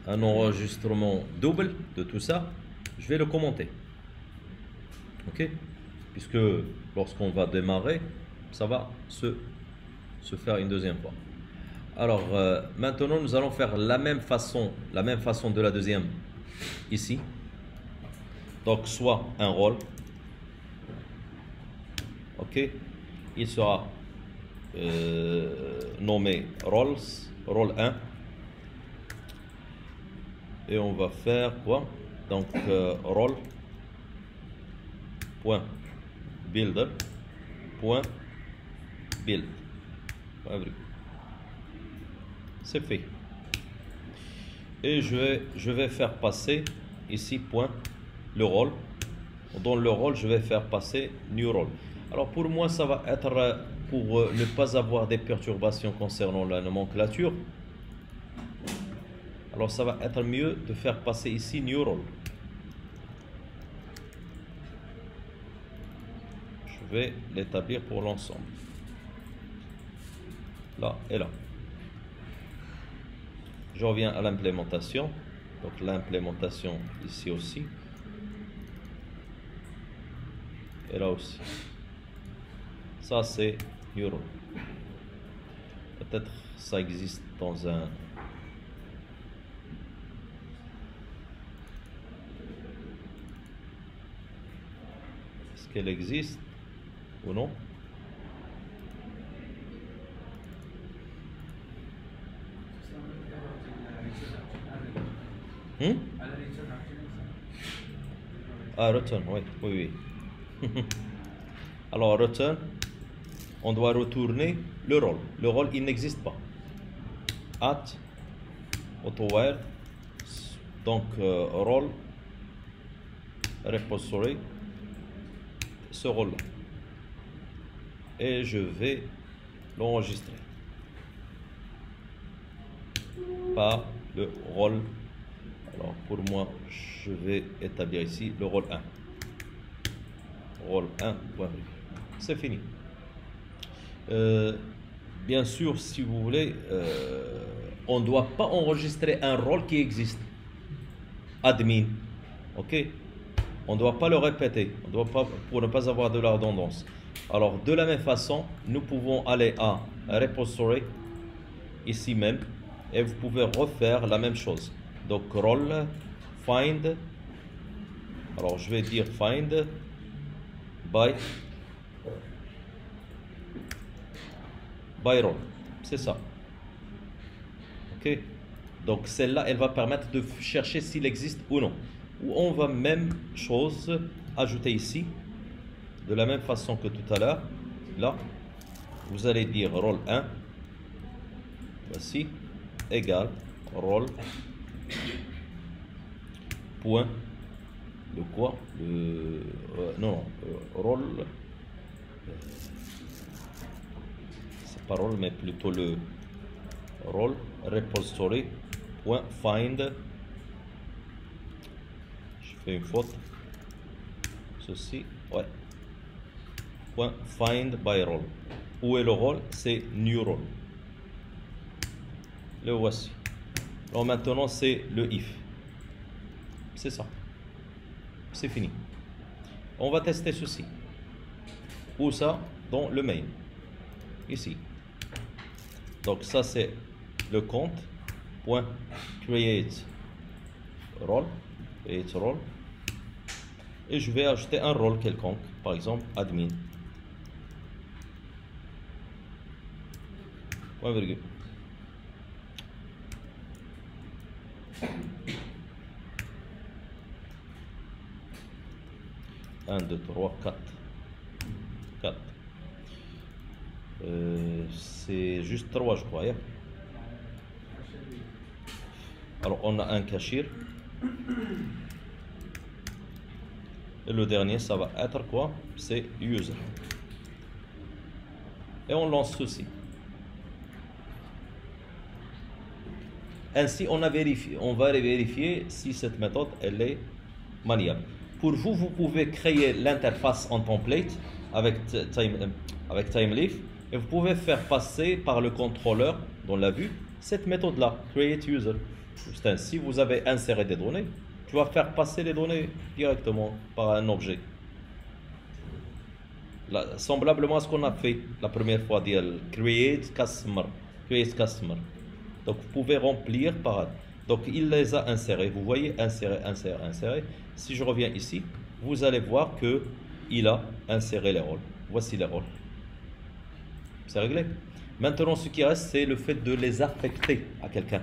un enregistrement double de tout ça, je vais le commenter. Ok? Puisque lorsqu'on va démarrer, ça va se faire une deuxième fois. Alors maintenant nous allons faire la même façon de la deuxième ici. Donc soit un rôle, ok, il sera nommé rôle 1 et on va faire quoi? Donc rôle point builder point build. C'est fait. Et je vais faire passer ici point le rôle. Dans le rôle, je vais faire passer new role. Alors pour moi, ça va être pour ne pas avoir des perturbations concernant la nomenclature. Alors ça va être mieux de faire passer ici new role. Je vais l'établir pour l'ensemble. Là et là. Je reviens à l'implémentation. Donc l'implémentation ici aussi. Et là aussi. Ça c'est new role. Peut-être ça existe dans un... Est-ce qu'elle existe ou non? Ah, return, oui, oui, oui. Alors, return, on doit retourner le rôle. Le rôle, il n'existe pas. At, AutoWare, donc rôle, repository, ce rôle-là. Et je vais l'enregistrer par le rôle. Alors pour moi, je vais établir ici le rôle 1. Rôle 1. C'est fini. Bien sûr, si vous voulez, on ne doit pas enregistrer un rôle qui existe. Admin. Ok? On ne doit pas le répéter. On doit pas, pour ne pas avoir de la redondance. Alors de la même façon, nous pouvons aller à repository ici même et vous pouvez refaire la même chose. Donc role find, alors je vais dire find by role, c'est ça. Ok, donc celle-là elle va permettre de chercher s'il existe ou non. Ou on va même chose ajouter ici de la même façon que tout à l'heure. Là vous allez dire rôle 1, voici, égal rôle point le quoi, le non, rôle, c'est pas rôle mais plutôt le rôle repository point find, je fais une faute, ceci, ouais, point find by role. Où est le rôle? C'est new role. Le voici. Alors maintenant c'est le if. C'est ça. C'est fini. On va tester ceci. Où ça? Dans le main. Ici. Donc ça c'est le compte. Point create role. Create role. Et je vais ajouter un rôle quelconque. Par exemple admin. Point virgule. 1, 2, 3, 4. 4. C'est juste 3, je crois. Alors, on a un cashier. Et le dernier, ça va être quoi? C'est user. Et on lance ceci. Ainsi, on va vérifier si cette méthode elle est maniable. Pour vous, vous pouvez créer l'interface en template avec TimeLeaf et vous pouvez faire passer par le contrôleur dans la vue cette méthode-là, create user. Justin, si vous avez inséré des données, tu vas faire passer les données directement par un objet. Là, semblablement à ce qu'on a fait la première fois, dire create customer. Create customer. Donc vous pouvez remplir par. Donc il les a insérés. Vous voyez, insérer, insérer, insérer. Si je reviens ici, vous allez voir que il a inséré les rôles. Voici les rôles. C'est réglé. Maintenant, ce qui reste, c'est le fait de les affecter à quelqu'un.